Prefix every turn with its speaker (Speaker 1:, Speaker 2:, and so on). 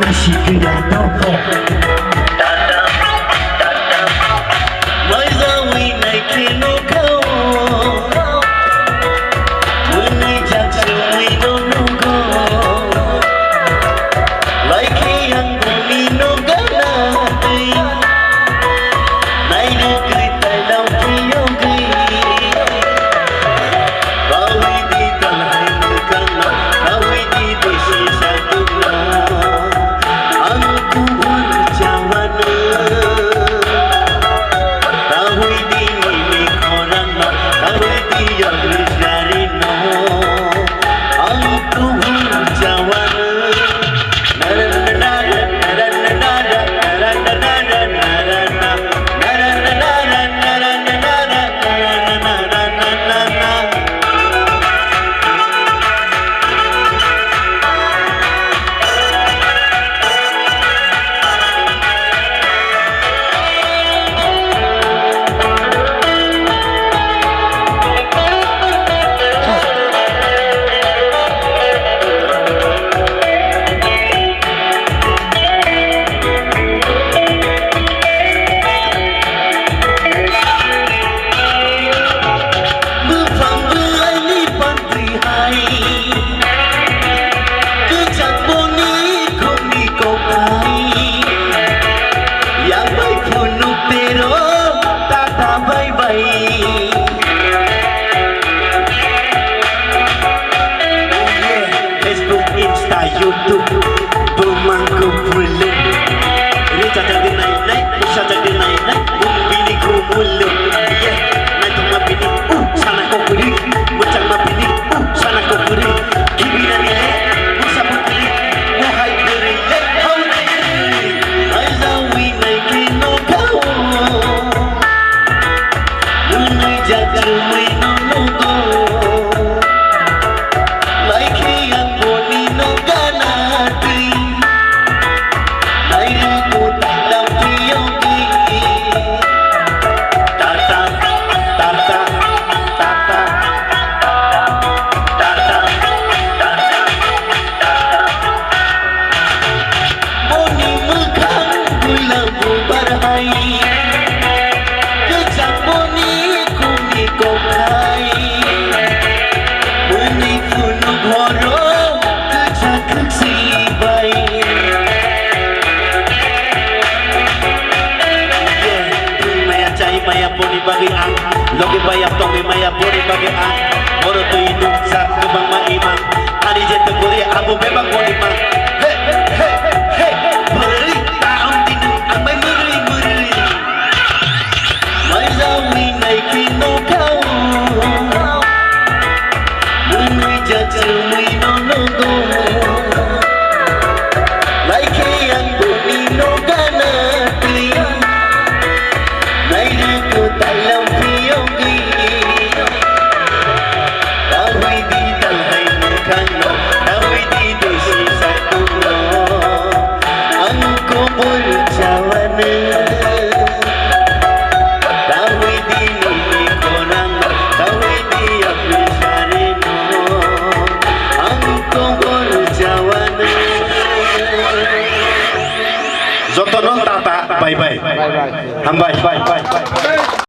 Speaker 1: nasi kira toko mai zawi nai kilo kau muni jak sui no no go like yang bumi no gana nai no kai tai lau kiyo gi bawi di talai kana bawi di desi satu aku berjalan tahu di ini orang tahu di yang dari no aku berjalan YouTube pemangku bulu ini cacat di naik bisa jadi naik bini ku mulu naik sama bini sana kau beri macam sama bini sana kau beri kibina ni bisa beri wahai beri kau ni aizawi naik kino kau muni jatuh mino logo like yang boni no maya puni bagi ang logi bayap tongi maya puni bagi ang moro tu hidup sa kubang maimang ani jete kuri abu bebang puni mang he he he beri taong tinu amai beri mai zawi nai kino kau mui jajal mui no no go like yang bumi no gana dalam piyogi tahu di talai kana tahu di desi satu angko berjalan tahu di ini orang tahu di abisarino angko berjalan Zotonon tata bye bye hambai bye bye